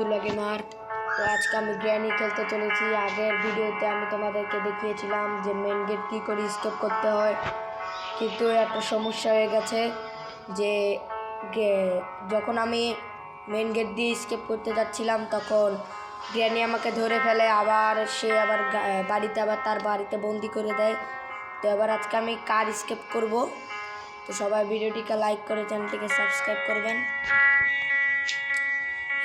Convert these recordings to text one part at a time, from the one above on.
Abdullah gamer. তো আজকে আমি গ্র্যানি খেলতে চলেছি। আগের ভিডিওতে আমি তোমাদেরকে দেখিয়েছিলাম যে মেন গেট কী করে স্কেপ করতে হয়, কিন্তু একটা সমস্যা হয়ে গেছে যে যখন আমি মেন গেট দিয়ে স্কেপ করতে যাচ্ছিলাম তখন গ্র্যানি আমাকে ধরে ফেলে, আবার সে আবার তার বাড়িতে বন্দি করে দেয়। তো এবার আজকে আমি কার স্কেপ করব। তো সবাই ভিডিওটিকে লাইক করে চ্যানেলটিকে সাবস্ক্রাইব করবেন।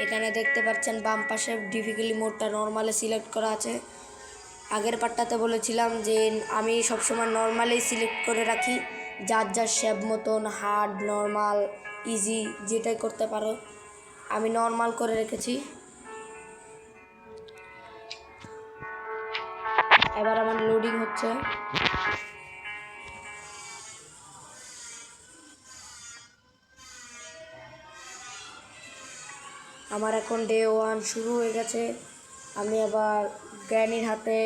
এখানে দেখতে পাচ্ছেন বাম পাশে ডিফিকাল্টি মোডটা নর্মালে সিলেক্ট করা আছে। আগের পার্টটাতে বলেছিলাম যে আমি সবসময় নর্মালেই সিলেক্ট করে রাখি, যার যার শেপ মতন হার্ড, নর্মাল, ইজি যেটাই করতে পারো। আমি নর্মাল করে রেখেছি। এবার আমার লোডিং হচ্ছে। আমার এখন ডে 1 শুরু হয়ে গেছে। আমি আবার গ্র্যানির হাতে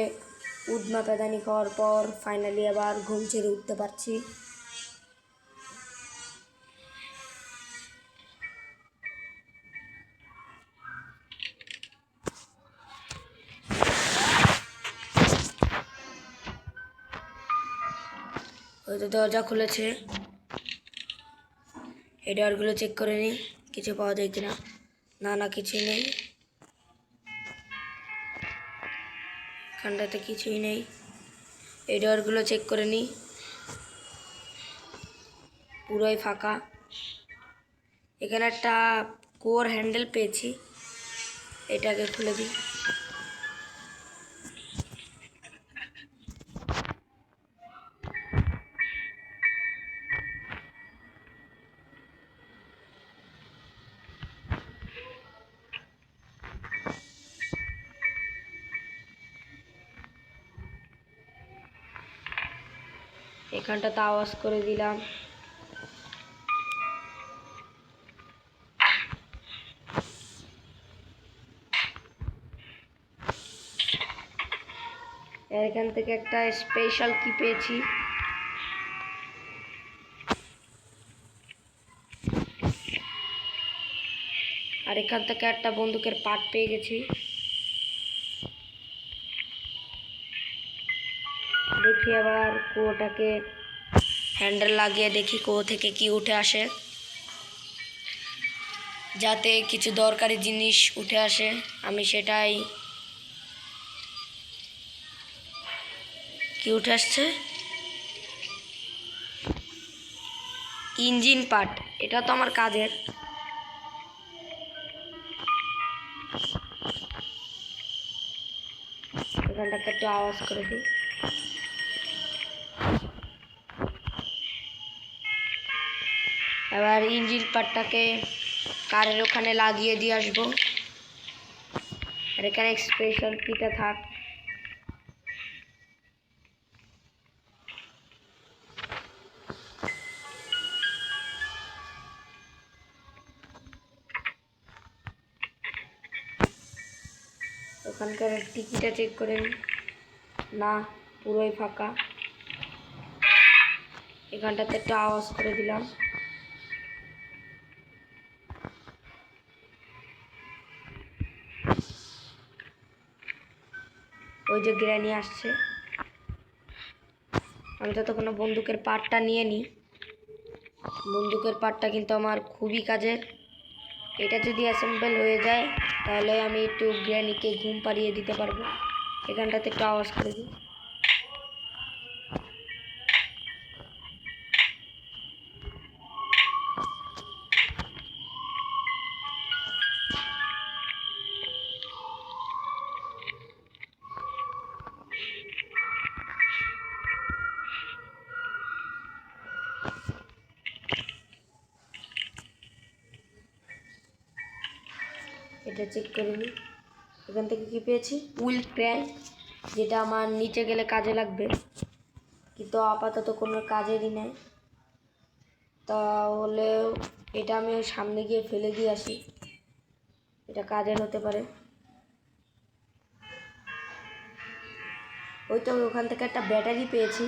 উদমা পেদানি খাওয়ার পর ফাইনালি আবার ঘুম ছেড়ে উঠতে পারছি। হয়তো দরজা খুলেছে, এই ডোরগুলো চেক করে নিই কিছু পাওয়া যায় কিনা। না কিছুই নেই, এখানটাতে কিছুই নেই। এই ডোরগুলো চেক করে নিই, পুরোই ফাঁকা। এখানে একটা কোর হ্যান্ডেল পেয়েছি, এটাকে খুলে দিই। এখানটাতে আওয়াজ করে দিলাম। এখান থেকে একটা স্পেশাল কি পেয়েছি। আর এখান থেকে একটা বন্দুকের পার্ট পেয়ে গেছি। দেখি আবার কুয়োটাকে হ্যান্ডেল লাগিয়ে দেখি কুয়ো থেকে কি উঠে আসে, যাতে কিছু দরকারি জিনিস উঠে আসে। আমি সেটাই। কি উঠে আসছে? Engine part. এটা তো আমার কাজের। এখানটাতে একটু আওয়াজ করে দিই। এবার ইঞ্জিন পার্টটাকে কারের ওখানে লাগিয়ে দিয়ে আসবো। আর এখানে স্পেশাল কিটা থাক। ওখানকার টিকিটা চেক করে নিই, না পুরোই ফাঁকা। এখানটাতে একটু আওয়াজ করে দিলাম। ওই যে গ্র্যানি আসছে। আমি ততক্ষণ বন্দুকের পার্টটা নিয়ে নিই। বন্দুকের পার্টটা কিন্তু আমার খুবই কাজের। এটা যদি অ্যাসেম্বল হয়ে যায় তাহলে আমি একটু গ্র্যানিকে ঘুম পাড়িয়ে দিতে পারবো। এখানটাতে একটু আওয়াজ করে দিই। এটা চেক করে নিই। এখান থেকে কী পেয়েছি? উইল ক্র্যাঙ্ক, যেটা আমার নিচে গেলে কাজে লাগবে, কিন্তু আপাতত কোনো কাজেরই নেই। তাহলে এটা আমি সামনে গিয়ে ফেলে দিয়ে আসি, এটা কাজের হতে পারে। ওই তো ওখান থেকে একটা ব্যাটারি পেয়েছি,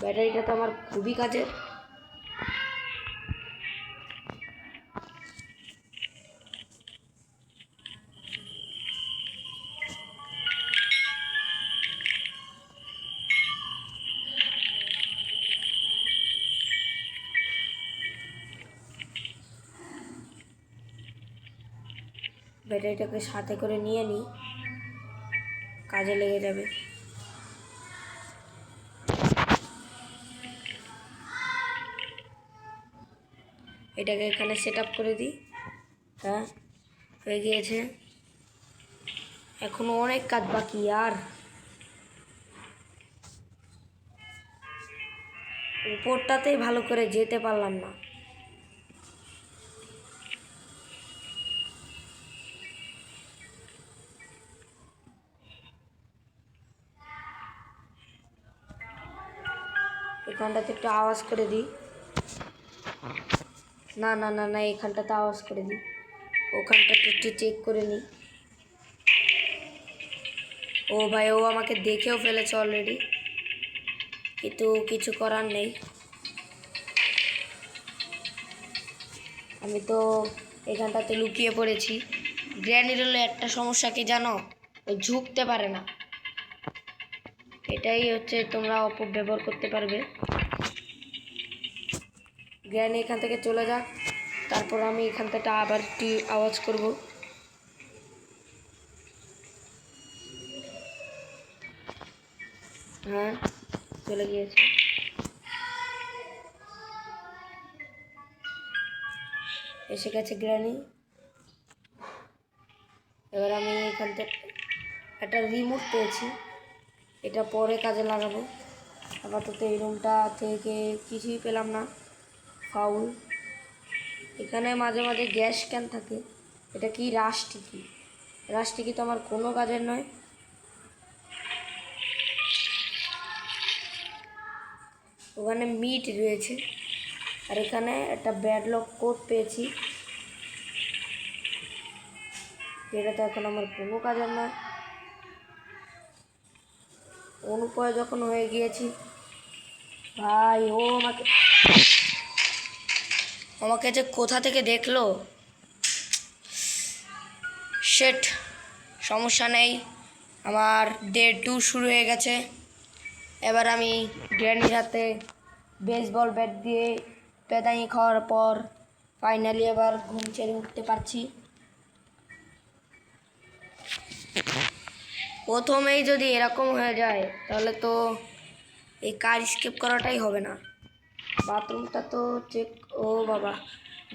ব্যাটারিটা তো আমার খুবই কাজের। ব্যাটারিটাকে সাথে করে নিয়ে নিই, কাজে লেগে যাবে। এটাকে এখানে সেট আপ করে দিই। হ্যাঁ, হয়ে গিয়েছে। এখনো অনেক কাজ বাকি আর। উপরটাতেই ভালো করে যেতে পারলাম না। এখানটাতে একটু আওয়াজ করে দিই। না না না না, এখানটাতে আওয়াজ করে দিই। ওখানটাতে একটু চেক করে নিই। ও ভাই, ও আমাকে দেখেও ফেলেছে অলরেডি, কিন্তু কিছু করার নেই। আমি তো এখানটাতে লুকিয়ে পড়েছি। গ্র্যানির হলো একটা সমস্যা কি জানো, ও ঝুঁকতে পারে না। এটাই হচ্ছে তোমরা অপব্যবহার করতে পারবে। গ্র্যানি এখান থেকে চলে যাক, তারপর আমি এখান থেকে আবার একটি আওয়াজ করব। হ্যাঁ, চলে গিয়েছে। এসে গেছে গ্র্যানি। এবার আমি এখান থেকে একটা রিমোট পেয়েছি, এটা পরে কাজে লাগাবো। আপাতত এই রুমটা থেকে কিছুই পেলাম না, ফাউল। এখানে মাঝে মাঝে গ্যাস ক্যান থাকে। এটা কি রাস্টিকি? রাস্টিকি তো আমার কোনো কাজের নয়। ওখানে মিট রয়েছে। আর এখানে একটা ব্যাডলক কোড পেয়েছি, যেটা তো এখন আমার কোনো কাজের নয়। অনুপয় যখন হয়ে গিয়েছি ভাই, ও আমাকে যে কোথা থেকে দেখলো। শেট, সমস্যা নেই, আমার ডে 2 শুরু হয়ে গেছে। এবার আমি গ্র্যানির হাতে বেসবল ব্যাট দিয়ে পেদানি খাওয়ার পর ফাইনালি এবার ঘুম ছেড়ে উঠতে পারছি। প্রথমেই যদি এরকম হয়ে যায় তাহলে তো এই কার স্কিপ করাটাই হবে না। বাথরুমটা তো চেক, ও বাবা,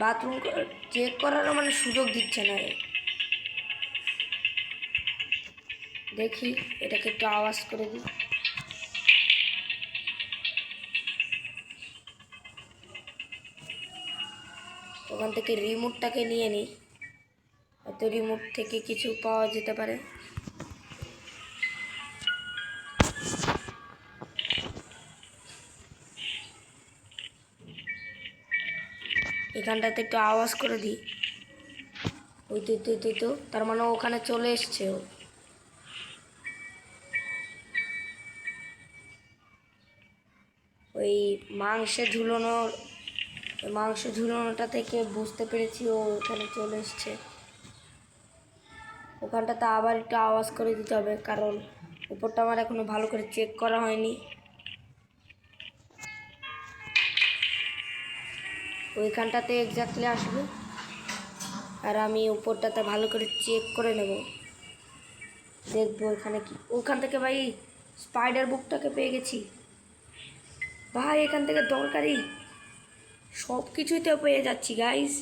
বাথরুম চেক করারও মানে সুযোগ দিচ্ছে না। দেখি এটাকে একটু আওয়াজ করে দিই। ওখান থেকে রিমোটটাকে নিয়ে নিই, হয়তো রিমোট থেকে কিছু পাওয়া যেতে পারে। এখানটাতে একটু আওয়াজ করে দিই। ওই তো তার মানে ওখানে চলে এসছে ও। ওই মাংস ঝুলানোটা থেকে বুঝতে পেরেছি ও ওখানে চলে এসছে। ওখানটাতে আবার একটু আওয়াজ করে দিতে হবে, কারণ উপরটা আমার এখনো ভালো করে চেক করা হয়নি। ওইখানটাতে এক্স্যাক্টলি আসবে, আর আমি উপরটাতে ভালো করে চেক করে নেব, দেখবো এখানে কি। ওখান থেকে ভাই স্পাইডার বুকটাকে পেয়ে গেছি ভাই। এখান থেকে দরকারি সব কিছুই তো পেয়ে যাচ্ছি গাইস।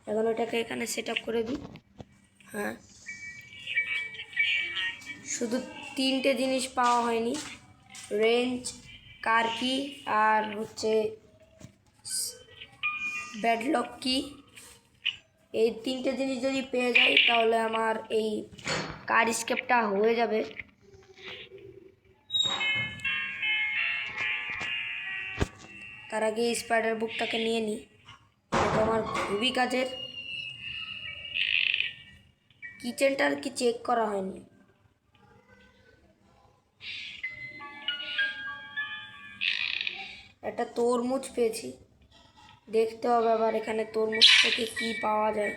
এখন ওটাকে এখানে সেট আপ করে দিই। হ্যাঁ, শুধু 3টে জিনিস পাওয়া হয়নি, রেঞ্জ, কার কি, আর হচ্ছে ব্যাডলক কি। এই 3টে জিনিস যদি পেয়ে যাই তাহলে আমার এই কার স্কেপটা হয়ে যাবে। তার আগে স্পাইডার বুকটাকে নিয়ে নিই, এটা আমার খুবই কাজের। কিচেনটা আর কি চেক করা হয়নি। একটা তরমুজ পেয়েছি, দেখতে হবে আবার এখানে তরমুজ থেকে কি পাওয়া যায়।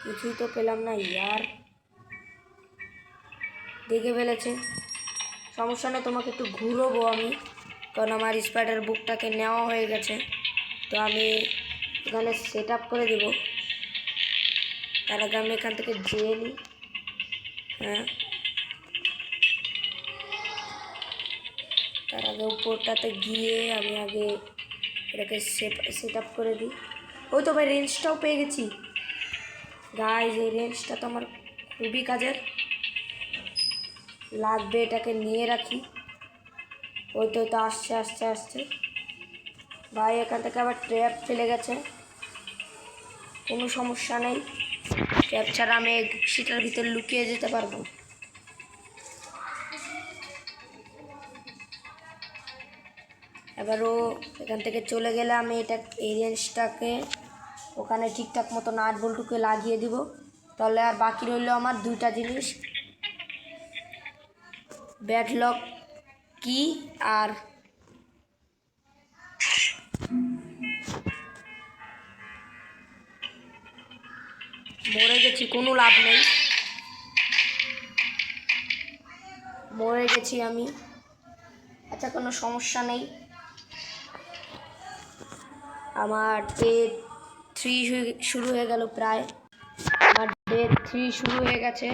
কিছুই তো পেলাম না ইয়ার। দেখে ফেলেছে, সমস্যা নেই, তোমাকে একটু ঘুরবো আমি, কারণ আমার স্পাইডার বুকটাকে নেওয়া হয়ে গেছে। তো আমি এখানে সেট আপ করে দেবো। তার আগে আমি এখান থেকে যেয়ে নিই। হ্যাঁ, তার আগে উপরটাতে গিয়ে আমি আগে এটাকে সেট আপ করে দিই। ওই তো ভাই রেঞ্জটাও পেয়ে গেছি গাইজ। এই রেঞ্জটা তো আমার খুবই কাজের লাগবে, এটাকে নিয়ে রাখি। ওই তো আসছে আসছে আসছে ভাই, এখান থেকে আবার ট্র্যাপ ফেলে গেছে, কোনো সমস্যা নেই। ট্র্যাপ ছাড়া আমি সেটার ভিতরে লুকিয়ে যেতে পারবো। এবারও এখান থেকে চলে গেলে আমি এই রেঞ্জটাকে ওখানে ঠিকঠাক মতো নাট বল্টুকে লাগিয়ে দিব। তাহলে আর বাকি রইল আমার দুইটা জিনিস, ব্যাডলক কি আর মরে গেছি, কোনো লাভ নেই, মরে গেছি আমি। আচ্ছা, কোনো সমস্যা নেই। আমার ডে 3 শুরু হয়ে গেল, প্রায় আমার ডে 3 শুরু হয়ে গেছে।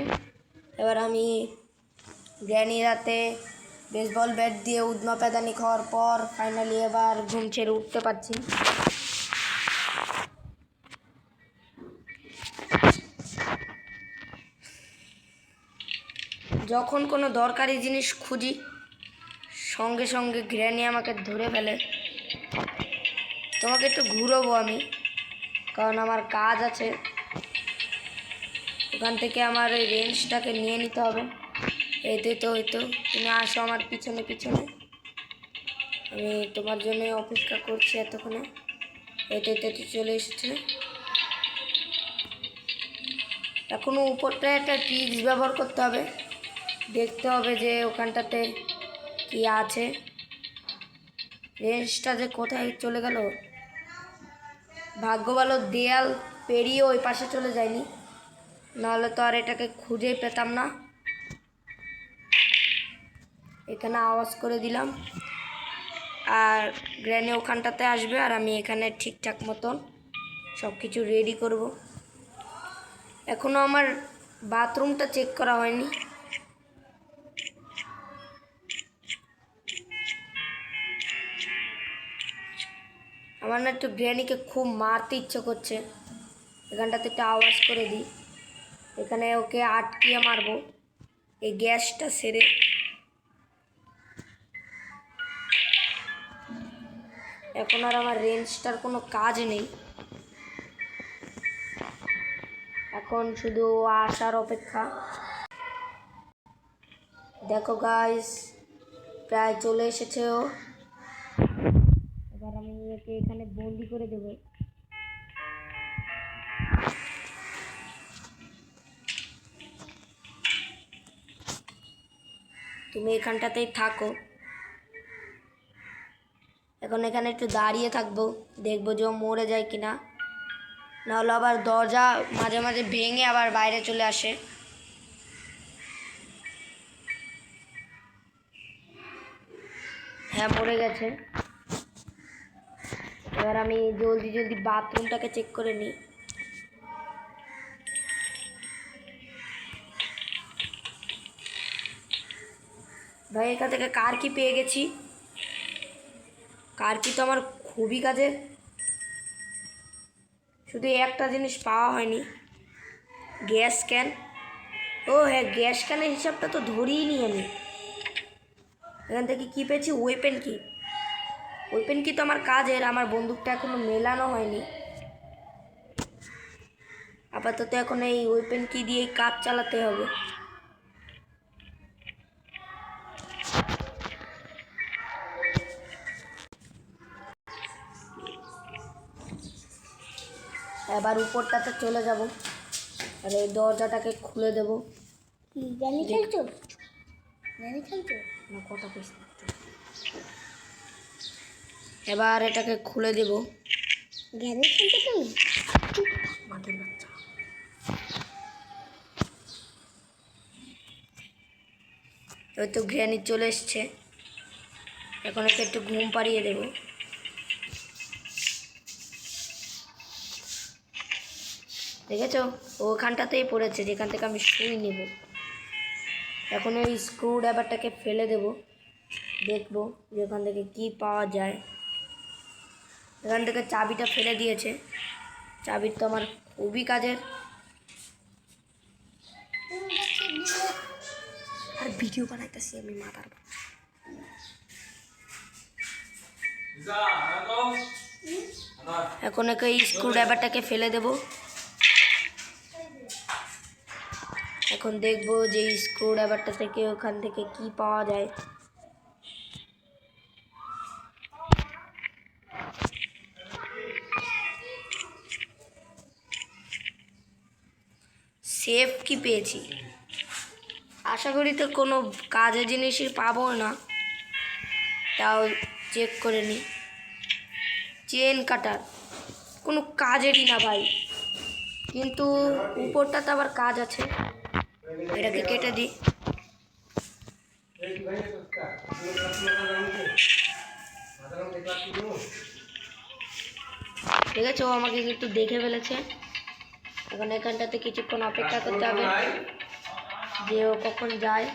এবার আমি গ্র্যানি রাতে বেসবল ব্যাট দিয়ে উদমা প্যাদানি খাওয়ার পর ফাইনালি এবার ঘুম ছেড়ে উঠতে পারছি। যখন কোনো দরকারি জিনিস খুঁজি সঙ্গে সঙ্গে গ্র্যানি আমাকে ধরে ফেলে। তোমাকে একটু ঘুরবো আমি, কারণ আমার কাজ আছে। ওখান থেকে আমার ওই রেঞ্জটাকে নিয়ে নিতে হবে। এই তো তুমি আসো আমার পিছনে পিছনে, আমি তোমার জন্য অপেক্ষা করছি এতক্ষণে। এই তো চলে এসেছে। এখনও উপরটায় একটা ট্রিক্স ব্যবহার করতে হবে, দেখতে হবে যে ওখানটাতে কি আছে। রেঞ্জটা যে কোথায় চলে গেল, ভাগ্য ভালো দেয়াল পেরিয়ে ওই পাশে চলে যায়নি, নাহলে তো আর এটাকে খুঁজেই পেতাম না। এখানে আওয়াজ করে দিলাম, আর গ্র্যানি ওখানটাতে আসবে, আর আমি এখানে ঠিকঠাক মতন সব কিছু রেডি করব। এখনও আমার বাথরুমটা চেক করা হয়নি। আমার না একটু গ্র্যানিকে খুব মারতে ইচ্ছে করছে। এখানটাতে একটু আওয়াজ করে দিই, এখানে ওকে আটকিয়ে মারবো এই গ্যাসটা সেরে। এখন আর আমার রেঞ্জটার কোনো কাজ নেই, এখন শুধু আসার অপেক্ষা। দেখো গাইস, প্রায় চলে এসেছে ও। এবার আমি একে এখানে বন্দি করে দেব। তুমি এখানটাতেই থাকো, এখন এখানে একটু দাঁড়িয়ে থাকবো, দেখবো যে ও মরে যায় কিনা, নাহলে আবার দরজা মাঝে মাঝে ভেঙে আবার বাইরে চলে আসে। হ্যাঁ, মরে গেছে। এবার আমি জলদি জলদি বাথরুমটাকে চেক করে নিই। ভাই, এখান থেকে কার কি পেয়ে গেছি। কার কি তো আমার খুবই কাজের, শুধু একটা জিনিস পাওয়া হয়নি, গ্যাস ক্যান। ও হ্যাঁ, গ্যাস ক্যানের হিসাবটা তো ধরিই নি আমি। এখান থেকে কী পেয়েছি, ওয়েপেন কি। ওয়েপেন কি তো আমার কাজের, আমার বন্দুকটা এখনো মেলানো হয়নি। আপাতত এখন এই ওয়েপেন কি দিয়ে কাজ চালাতে হবে। এবার উপরটাতে চলে যাব, আর এই দরজাটাকে খুলে দেব। জানি খেলছো না, কটা পিস। এবার এটাকে খুলে দেব। জ্ঞানী খেলছো তুমি? মাটির বাচ্চা। ওই তো গ্র্যানি চলে এসছে, এখন ওকে একটু ঘুম পাড়িয়ে দেব। দেখেছো, ওখানটাতেই পড়েছে যেখান থেকে আমি শুই নেব। এখন ওই স্ক্রু ড্রাইভারটাকে ফেলে দেব, দেখবো যে ওখান থেকে কী পাওয়া যায়। এখান থেকে চাবিটা ফেলে দিয়েছে, চাবির তো আমার খুবই কাজের। আর ভিডিও বানাইতেছি আমি মাথার। এখন একে স্ক্রু ড্রাইভারটাকে ফেলে দেব। এখন দেখবো যে স্ক্রু ড্রাইভারটা থেকে ওখান থেকে কি পাওয়া যায়। সেফ কি পেয়েছি, আশা করি তো কোনো কাজের জিনিসই পাবো না, তাও চেক করে নিই। চেন কাটার কোনো কাজেরই না ভাই, কিন্তু উপরটাতে আবার কাজ আছে। এটাকে কেটে দিই। ঠিক আছে, ও আমাকে একটু দেখে ফেলেছে। এখন এখানটাতে কিছুক্ষণ অপেক্ষা করতে হবে যে ও কখন যায়।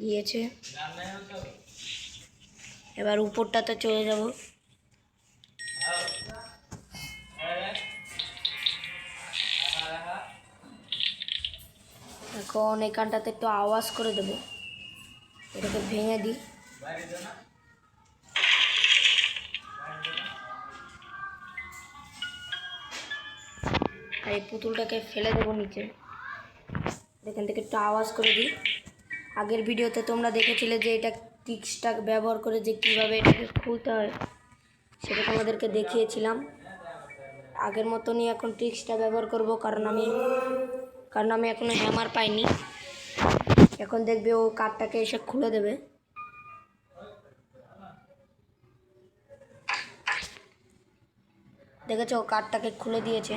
গিয়েছে, এবার উপরটাতে চলে যাব। এখন এখানটাতে একটু আওয়াজ করে দেবো, এটাকে ভেঙে দিই। আর এই পুতুলটাকে ফেলে দেবো নিচে, এখান থেকে একটু আওয়াজ করে দিই। আগের ভিডিওতে তোমরা দেখেছিলে যে এটা টিক্সটা ব্যবহার করে যে কীভাবে এটাকে খুলতে হয়, সেটা তোমাদেরকে দেখিয়েছিলাম। আগের মতনই এখন ট্রিক্সটা ব্যবহার করব, কারণ আমি এখনো হ্যামার পাইনি। এখন দেখবে ও কাঠটাকে এসে খুলে দেবে। দেখেছো, ও কাঠটাকে খুলে দিয়েছে।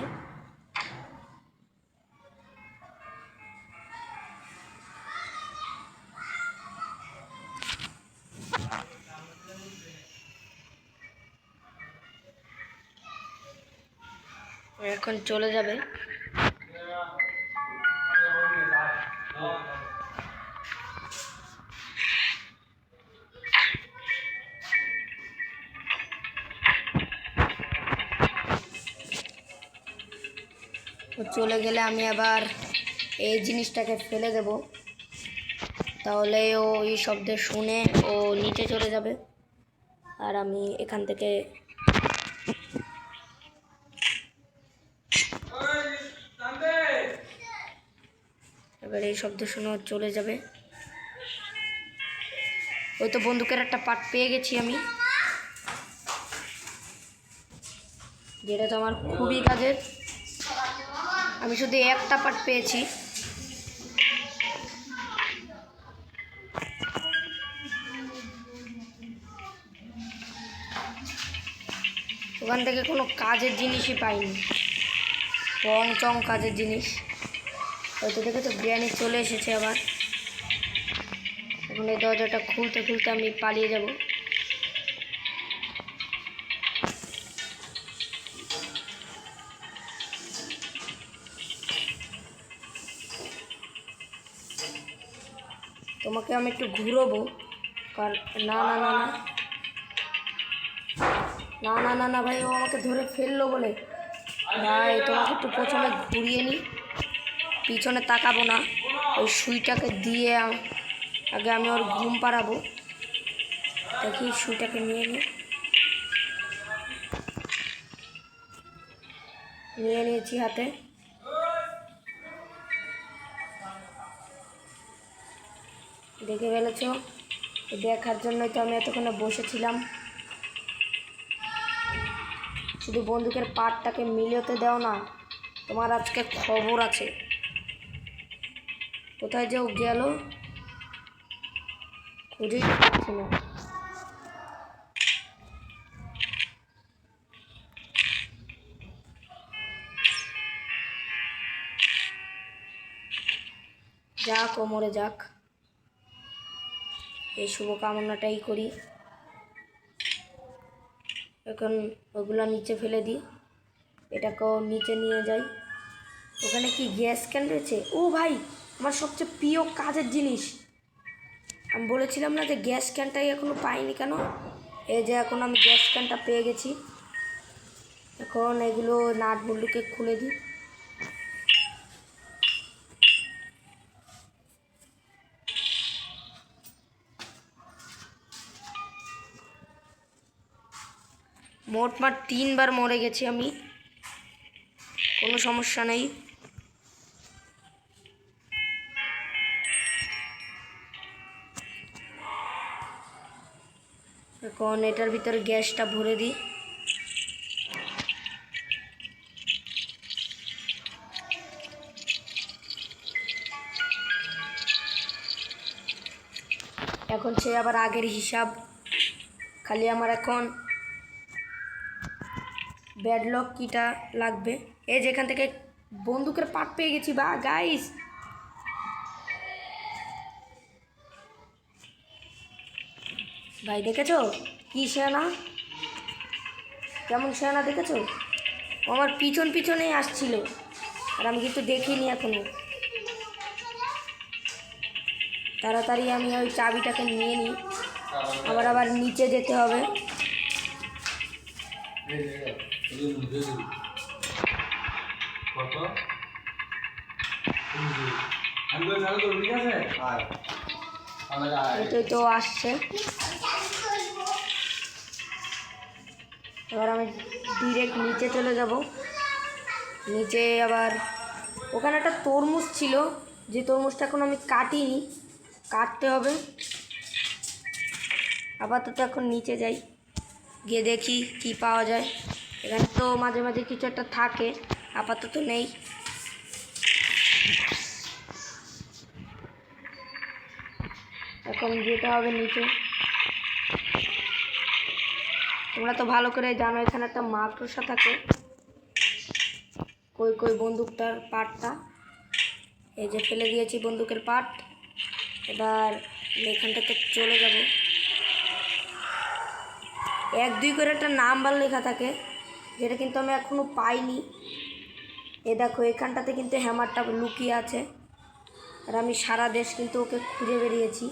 এখন চলে যাবে। ও চলে গেলে আমি আবার এই জিনিসটাকে ফেলে দেব, তাহলে ও এই শব্দ শুনে ও নিচে চলে যাবে। আর আমি এখান থেকে এবার এই শব্দ শুনে ও চলে যাবে। ওই তো বন্দুকের একটা পার্ট পেয়ে গেছি আমি, যেটা তো আমার খুবই কাজের। আমি শুধু একটা পার্ট পেয়েছি। ওখান থেকে কোনো কাজের জিনিসই পাইনি, রং চং কাজের জিনিস। হয়তো দেখে তো বিরিয়ানি চলে এসেছে আবার। এখন এই দরজাটা খুলতে খুলতে আমি পালিয়ে যাব। তোমাকে আমি একটু ঘুরোবো, কারণ না না না না না না না না ভাই, ও আমাকে ধরে ফেললো বলে। ভাই তোমাকে একটু প্রথমে ঘুরিয়ে নিই, পিছনে তাকাবো না। ওই সুইটাকে দিয়ে আগে আমি ওর ঘুম পাড়াবো। দেখি সুইটাকে নিয়ে নিয়েছি হাতে। দেখে ফেলেছ, দেখার জন্যই তো আমি এতক্ষণে বসেছিলাম। শুধু বন্দুকের পাটটাকে মিলিয়ে দাও না, তোমার আজকে খবর আছে। কোথায় যে ও গেল খুঁজেই পাচ্ছি না। যাক ও মরে যাক, এই শুভকামনাটাই করি। এখন ওগুলো নিচে ফেলে দিই, এটাকেও নিচে নিয়ে যাই। ওখানে কি গ্যাস ক্যান রয়েছে? ও ভাই, আমার সবচেয়ে প্রিয় কাজের জিনিস। আমি বলেছিলাম না যে গ্যাস ক্যানটাই এখনও পাইনি কেন? এই যে এখন আমি গ্যাস ক্যানটা পেয়ে গেছি। এখন এগুলো নাট বল্টুকে খুলে দিই। মোটমাট 3 বার মরে গেছি আমি, কোনো সমস্যা নেই। এখন এটার ভিতরে গ্যাসটা ভরে দিই। এখন সে আবার আগের হিসাব, খালি আমার এখন ব্যাডলক কিটা লাগবে। এই যেখান থেকে বন্দুকের পাট পেয়ে গেছি বা গাইস। ভাই দেখেছো কি সেনা, কেমন সেনা দেখেছো? ও আমার পিছন পিছনেই আসছিল, আর আমি কিন্তু দেখিনি এখনো। তাড়াতাড়ি আমি ওই চাবিটাকে নিয়ে নিই, আবার নিচে যেতে হবে। এটাই তো আসছে। এবার আমি ডিরেক্ট নিচে চলে যাব। নিচে আবার ওখানে একটা তরমুজ ছিল, যে তরমুজটা এখন আমি কাটিনি, কাটতে হবে। আপাতত এখন নিচে যাই, গিয়ে দেখি কি পাওয়া যায়। এখানে তো মাঝে মাঝে কিছু একটা থাকে, আপাতত নেই। এখন যেতে হবে নিচে। তোমরা তো ভালো করে জানো এখানে একটা মাকড়সা থাকে। কই কই বন্দুকটার পাটটা, এই যে ফেলে দিয়েছি বন্দুকের পাট। এবার এখানটাতে চলে যাব। 1-2 করে একটা নাম্বার লেখা থাকে, যেটা কিন্তু আমি এখনও পাইনি। এ দেখো এখানটাতে কিন্তু হ্যামারটা লুকিয়ে আছে, আর আমি সারা দেশ কিন্তু ওকে খুঁজে বেরিয়েছি।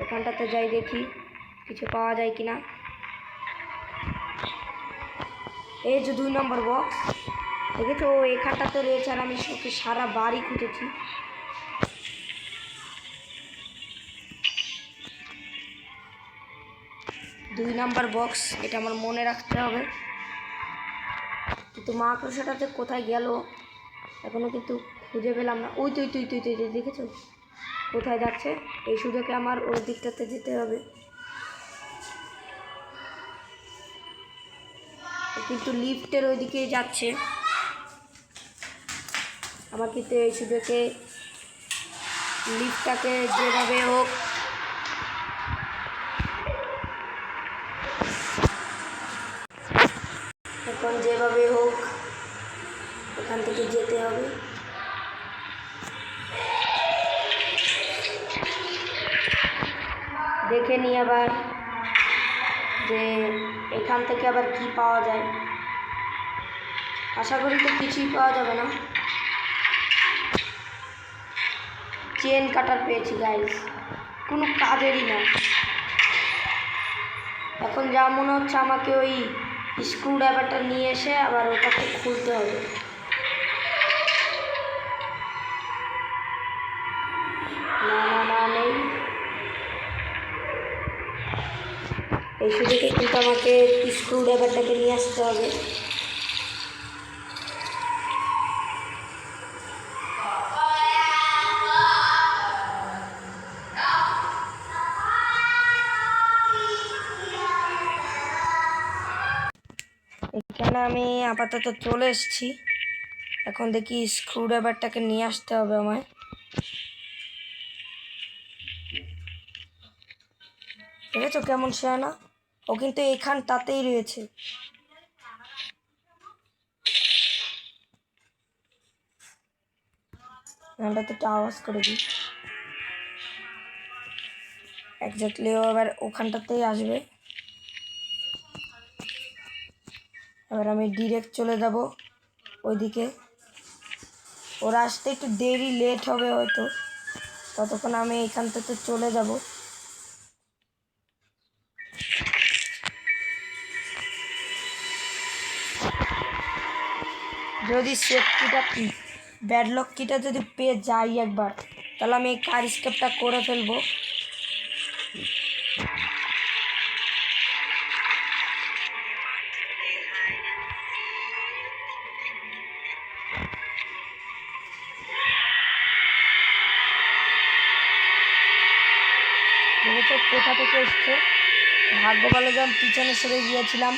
এখানটাতে যাই দেখি কিছু পাওয়া যায় কিনা। এই যে 2 নম্বর বক্স দেখেছো, ও এখানটাতে রয়েছে, আর আমি ওকে সারা বাড়ি খুঁজেছি। দুই নাম্বার বক্স, এটা আমার মনে রাখতে হবে। কিন্তু মাকড়সাটাতে কোথায় গেল এখনো কিন্তু খুঁজে পেলাম না। ওই তুই তুই তুই তুই দেখেছো কোথায় যাচ্ছে? এই সুযোগে আমার ওর দিকটাতে যেতে হবে। কিন্তু লিফটের ওইদিকেই যাচ্ছে, আমার কিন্তু এই সুযোগে লিফটটাকে যেভাবে হোক এখন যেভাবে হোক এখান থেকে যেতে হবে। দেখে নিই আবার যে এখান থেকে আবার কি পাওয়া যায়। আশা করি তো কিছুই পাওয়া যাবে না। চেন কাটার পেয়েছি গাইস, কোনো কাজেরই না। এখন যা মনে হচ্ছে আমাকে ওই স্ক্রু ড্রাইভারটা নিয়ে এসে আবার ওটাকে খুলতে হবে। না না না নেই, এই সুযোগে কিন্তু আমাকে স্ক্রু ড্রাইভারটাকে নিয়ে আসতে হবে। এখানে আমি আপাতত চলে এসেছি, এখন দেখি স্ক্রু ড্রাইভারটাকে নিয়ে আসতে হবে আমায়। দেখেছো কেমন শেয়ানা? ও কিন্তু এখানটাতেই রয়েছে। এখানটাতে একটু আওয়াজ করে দিই। এক্স্যাক্টলি ও এবার ওখানটাতেই আসবে। এবার আমি ডিরেক্ট চলে যাব ওইদিকে। ওরা আসতে একটু দেরি লেট হবে হয়তো, ততক্ষণ আমি এখান থেকে চলে যাব। যদি সেফটিটা ব্যাডলক কিটা যদি পেয়ে যাই একবার, তাহলে আমি এই কার স্কেপটা করে ফেলবো। দেখেছো কোথা থেকে এসছে? ভাগ্য ভালো যে আমি পিছনে সরে গিয়েছিলাম।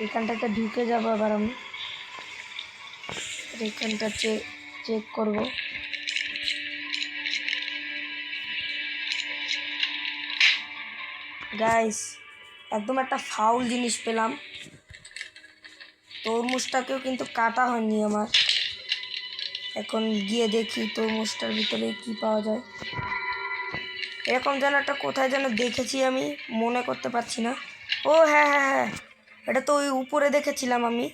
এখানটাতে ঢুকে যাবো এবার আমি। এখানটা চেক করব। গাইস, একদম একটা ফাউল জিনিস পেলাম। তরমুজটাকেও কিন্তু কাটা হয়নি আমার। এখন গিয়ে দেখি তরমুজটার ভিতরে কি পাওয়া যায়। এরকম যেন একটা কোথায় যেন দেখেছি, আমি মনে করতে পারছি না। ও হ্যাঁ হ্যাঁ হ্যাঁ, এটা তো ওই উপরে দেখেছিলাম আমি।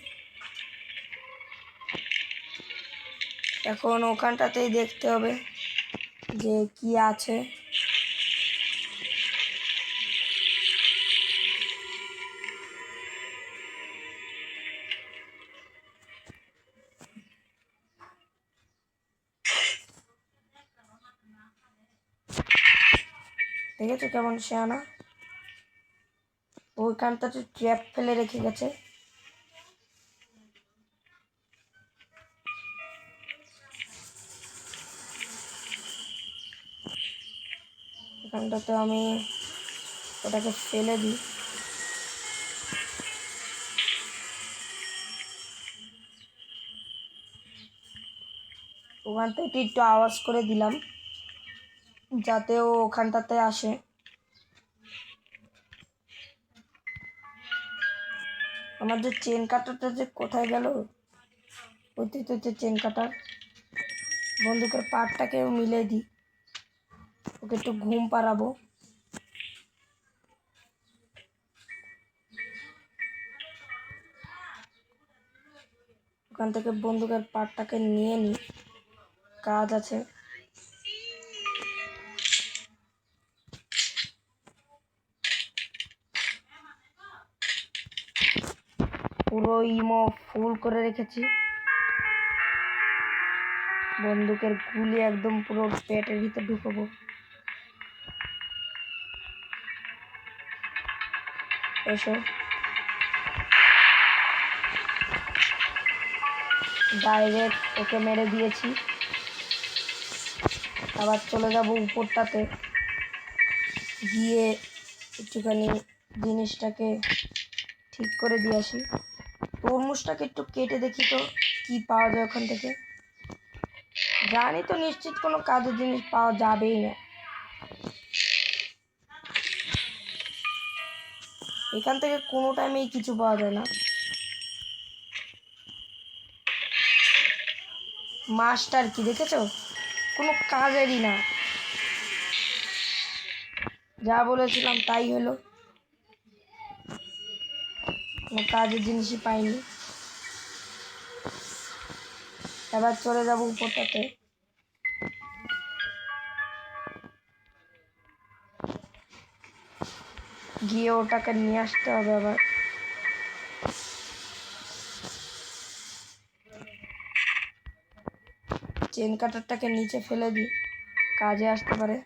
এখন ওখানটাতেই দেখতে হবে যে কি আছে। দেখেছো কেমন শেয়ানা? ওইখানটাতে ট্র্যাপ ফেলে রেখে গেছে। এখানটাতে আমি ওটাকে ফেলে দিই। ওখান থেকে একটু আওয়াজ করে দিলাম যাতে ও ওখানটাতে আসে। আমার যে চেন কাটারটা যে কোথায় গেল? ওইতে তো চেন কাটার। বন্দুকের পাটটাকেও মিলে দিই, ওকে একটু ঘুম পাড়াবো। ওখান থেকে বন্দুকের পাটটাকে নিয়ে নিই, কাজ আছে। পুরো ইমো ফুল করে রেখেছি। বন্দুকের গুলি একদম পুরো পেটের ভিতর ঢুকাবো। এসো, ডাইরেক্ট ওকে মেরে দিয়েছি। আবার চলে যাব উপরটাতে, গিয়ে একটুখানি জিনিসটাকে ঠিক করে দিয়ে আসি। তরমুজটাকে একটু কেটে দেখি তো কি পাওয়া যায় ওখান থেকে। জানি তো নিশ্চিত কোনো কাজের জিনিস পাওয়া যাবেই না। এখান থেকে কোনো টাইমেই কিছু পাওয়া যায় না। মাস্টার কি দেখেছো? কোনো কাজেরই না। যা বলেছিলাম তাই হলো, কোনো কাজের জিনিসই পাইনি। এবার চলে যাব উপরটাতে। গিয়ে ওটাকে নিয়ে আসতে হবে আবার। চেন কাটারটাকে নিচে ফেলে দিই, কাজে আসতে পারে।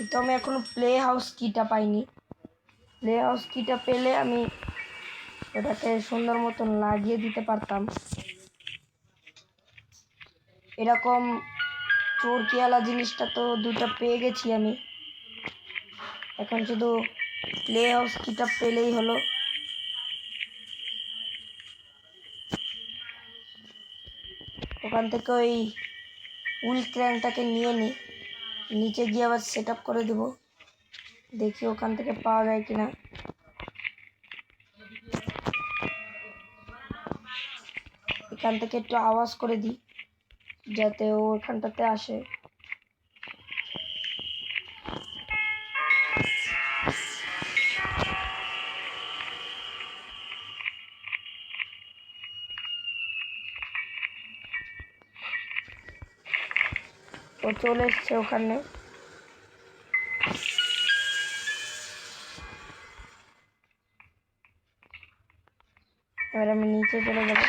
কিন্তু আমি এখনো প্লে হাউস কিটা পাইনি। প্লে হাউস কিটা পেলে আমি ওটাকে সুন্দর মতন লাগিয়ে দিতে পারতাম। এরকম চোরকিওয়ালা জিনিসটা তো দুটো পেয়ে গেছি আমি, এখন শুধু প্লে হাউস কিটা পেলেই হলো। ওখান থেকে ওই উল ক্র্যাঙ্কটাকে নিয়ে নিই, নিচে গিয়ে আবার সেট আপ করে দেবো, দেখি ওখান থেকে পাওয়া যায় কিনা। এখান থেকে একটু আওয়াজ করে দিই যাতে ও ওখানটাতে আসে। ও চলে এসছে ওখানে। এবার আমি নিচে চলে যাব।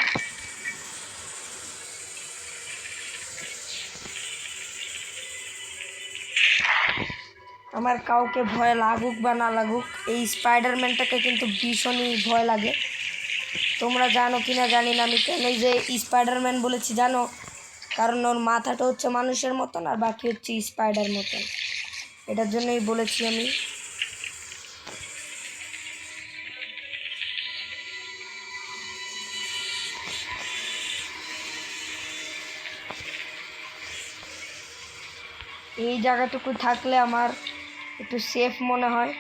আমার কাউকে ভয় লাগুক বা না লাগুক, এই স্পাইডারম্যানটাকে কিন্তু ভীষণই ভয় লাগে। তোমরা জানো কি না জানি না, আমি কেন যে স্পাইডারম্যান বলেছি জানো? কারণ ওর মাথাটা হচ্ছে মানুষের মতন আর বাকি হচ্ছে স্পাইডার মতন, এটার জন্যই বলেছি আমি। এই জায়গাটুকু থাকলে আমার একটু সেফ মনে হয়।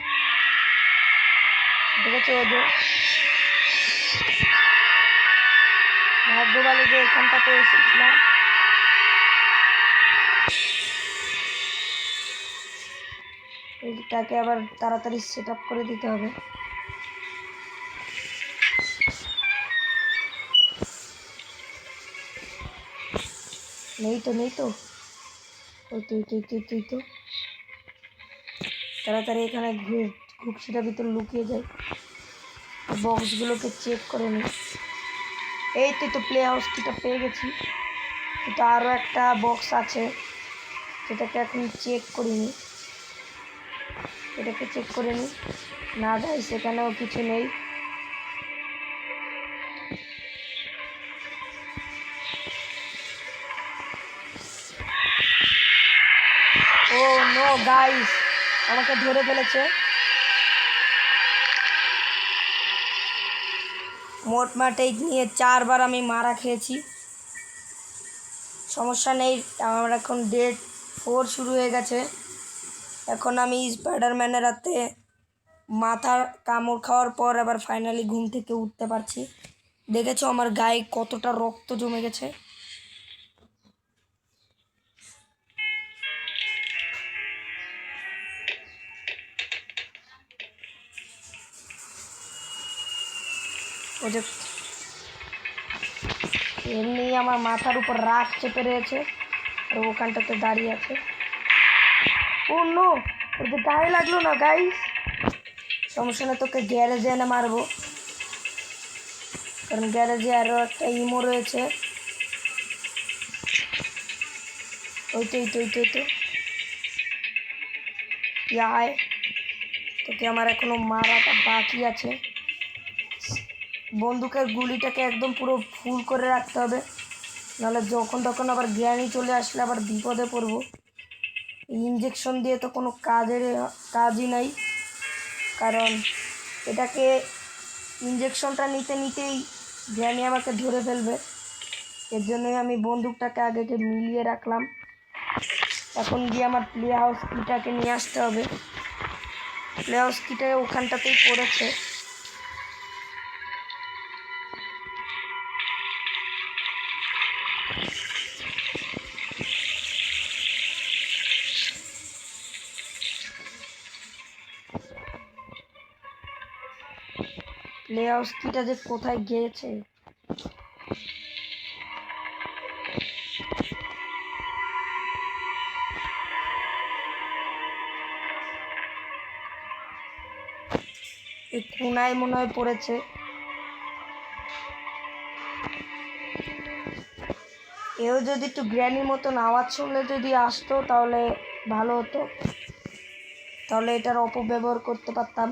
দেখেছো যে ভাগ্য ভালো যে এখানটাতে এসেছিলাম। এইটাকে আবার তাড়াতাড়ি সেট আপ করে দিতে হবে। নেই তো নেই তো, ওই তুই তুই তুই তুই তো তাড়াতাড়ি এখানে ঘুপসিটার ভিতর লুকিয়ে যায়, বক্সগুলোকে চেক করে নিই। এই তো প্লে হাউস কিটা পেয়ে গেছি, কিন্তু আরও একটা বক্স আছে যেটাকে এখন চেক করিনি, এটাকে চেক করে নিই। না যাই, সেখানেও কিছু নেই। ও নো গাইস, আমাকে ধরে ফেলেছে। মোটমাট এই নিয়ে 4 বার আমি মারা খেয়েছি। সমস্যা নেই, আমার এখন ডে 4 শুরু হয়ে গেছে। এখন আমি স্পাইডারম্যানের হাতে মাথার কামড় খাওয়ার পর আবার ফাইনালি ঘুম থেকে উঠতে পারছি। দেখেছো আমার গায়ে কতটা রক্ত জমে গেছে। ও যে এমনি আমার মাথার উপর রাগ চেপে রয়েছে আর ওখানটাতে দাঁড়িয়ে আছে। ও নো, ওদের গায়ে লাগলো না গাইস। সমস্যা না, তোকে গ্যারেজে এনে মারবো, কারণ গ্যারেজে আরও একটা ইমো রয়েছে। ওই তো আয়, তোকে আমার এখনো মারাটা বাকি আছে। বন্দুকের গুলিটাকে একদম পুরো ফুল করে রাখতে হবে, নাহলে যখন তখন আবার জ্ঞানী চলে আসলে আবার বিপদে পড়বো। ইঞ্জেকশন দিয়ে তো কোনো কাজই নাই, কারণ এটাকে ইঞ্জেকশনটা নিতে নিতেই জ্ঞানী আমাকে ধরে ফেলবে। এর জন্যই আমি বন্দুকটাকে আগে মিলিয়ে রাখলাম। এখন গিয়ে আমার প্লে হাউস কিটাকে নিয়ে আসতে হবে। প্লে হাউস কিটা ওখানটাতেই পড়েছে। প্লে হাউস কিটা যে কোথায় গিয়েছে। এই কোনায় মনে হয় পড়েছে। এও যদি একটু গ্র্যানির মতন আওয়াজ শুনলে যদি আসতো তাহলে ভালো হতো। তাহলে এটার অপব্যবহার করতে পারতাম,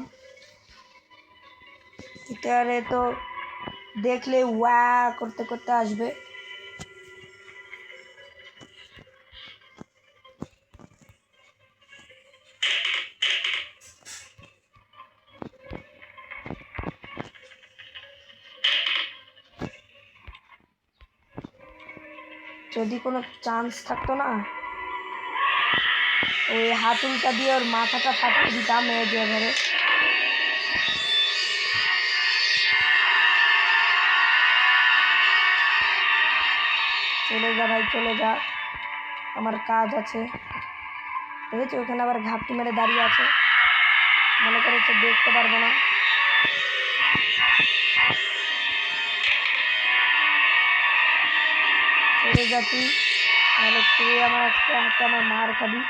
কিন্তু আরে তো দেখলে ওয়া করতে করতে আসবে। যদি কোনো চান্স থাকতো না, ওই হাতুড়িটা দিয়ে ওর মাথাটা ফাটিয়ে দিতাম এভাবে। চলে যা ভাই, চলে যা, আমার কাজ আছে। দেখেছি ওখানে আবার ঘাপটি মেরে দাঁড়িয়ে আছে, মনে করেছে দেখতে পারবো না। চলে যা তুই, নাহলে তুই আমার আজকে হাতে আমার মার খাবি।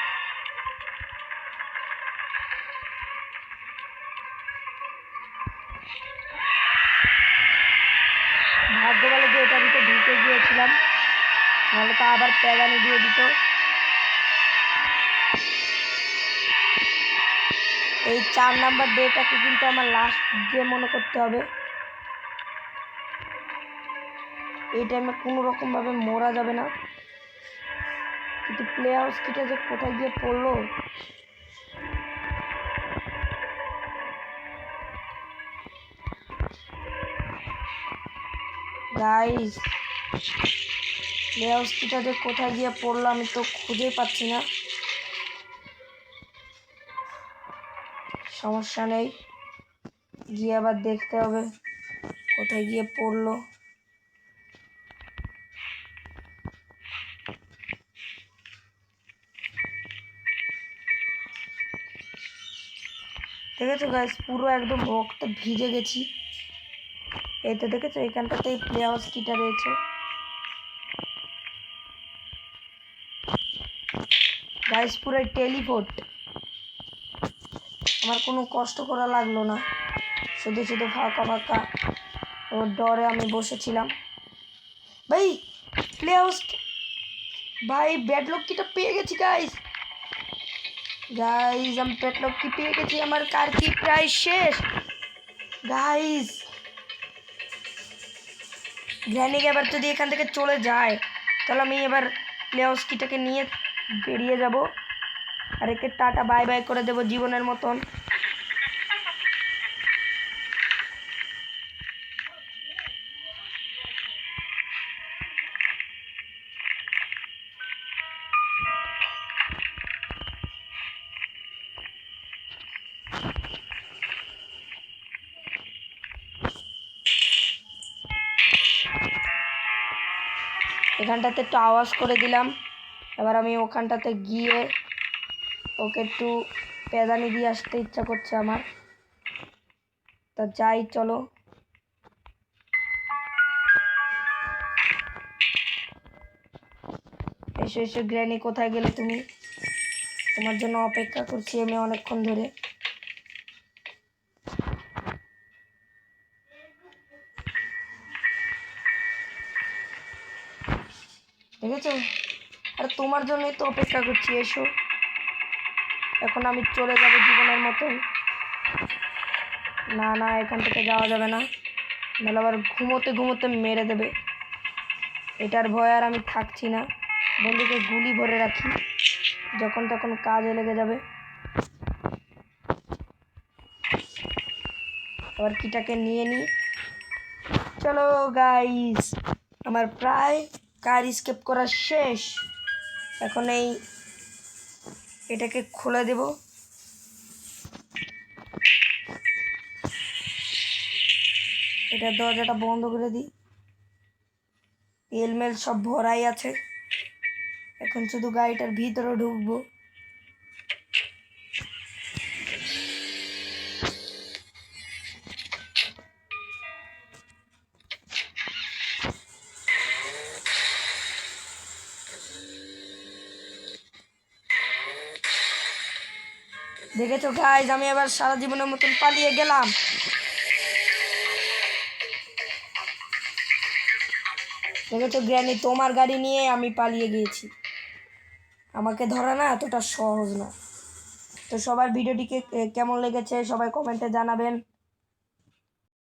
ভাগ্য বলে যে এটার ভিতরে ঢুকে গিয়েছিলাম, নাহলে তো আবার প্যাগানি দিয়ে দিত। এই 4 নাম্বার ডেটাকে কিন্তু আমার লাস্ট ডে মনে করতে হবে। এই টাইমে কোনো রকমভাবে মরা যাবে না। কিন্তু প্লে হাউস কিটা যে কোথায় গিয়ে পড়লো, গাইস প্লে হাউস কিটা যে কোথায় গিয়ে পড়লো আমি তো খুঁজে পাচ্ছি না। সমস্যা নেই, গিয়ে আবার দেখতে হবে কোথায় গিয়ে পড়লো। দেখেছো গাইস, পুরো একদম রক্ত ভিজে গেছি। এই তো দেখেছো এখানটাতেই প্লে হাউস কিটা রয়েছে। গাইস পুরো টেলিপোর্ট, আমার কোনো কষ্ট করা লাগলো না, শুধু শুধু ফাঁকা ফাঁকা ওর ডরে আমি বসেছিলাম। ভাই প্লে হাউস, ভাই ব্যাডলক কিটা পেয়ে গেছি গাইস। গাইস আমি ব্যাডলক কি পেয়ে গেছি, আমার কার কি প্রায় শেষ। গাইস গ্র্যানিক এবার যদি এখান থেকে চলে যায়, তাহলে আমি এবার প্লে হাউস কিটাকে নিয়ে বেরিয়ে যাব, আর একে টাটা বাই বাই করে দেবো জীবনের মতন। এখানটাতে একটু আওয়াজ করে দিলাম, এবার আমি ওখানটাতে গিয়ে ওকে একটু পেদানি দিয়ে আসতে ইচ্ছা করছে আমার, তা যাই চলো। এসো এসো গ্র্যানি, কোথায় গেলে তুমি? তোমার জন্য অপেক্ষা করছি আমি অনেকক্ষণ ধরে। দেখেছো, আর তোমার জন্যই তো অপেক্ষা করছি, এসো। এখন আমি চলে যাব জীবনের মতন। না না, এখান থেকে যাওয়া যাবে না, নাহলে আবার ঘুমোতে ঘুমোতে মেরে দেবে। এটার ভয় আর আমি থাকছি না, বন্ধুকে গুলি ভরে রাখি, যখন তখন কাজে লেগে যাবে। আবার কিটাকে নিয়ে নিই, চলো গাইস। আমার প্রায় কার স্কেপ করা শেষ, এখন এটাকে খুলে দেব। এটা দরজাটা বন্ধ করে দিই, তেলমেল সব ভরাই আছে, এখন শুধু গাড়িটার ভিতরে ঢুকবো। দেখেছো গাইজ, আমি এবার সারা জীবনের মতন পালিয়ে গেলাম। দেখেছো গ্র্যানি, তোমার গাড়ি নিয়ে আমি পালিয়ে গিয়েছি, আমাকে ধরা না এতটা সহজ না। তো সবার ভিডিওটিকে কেমন লেগেছে সবাই কমেন্টে জানাবেন।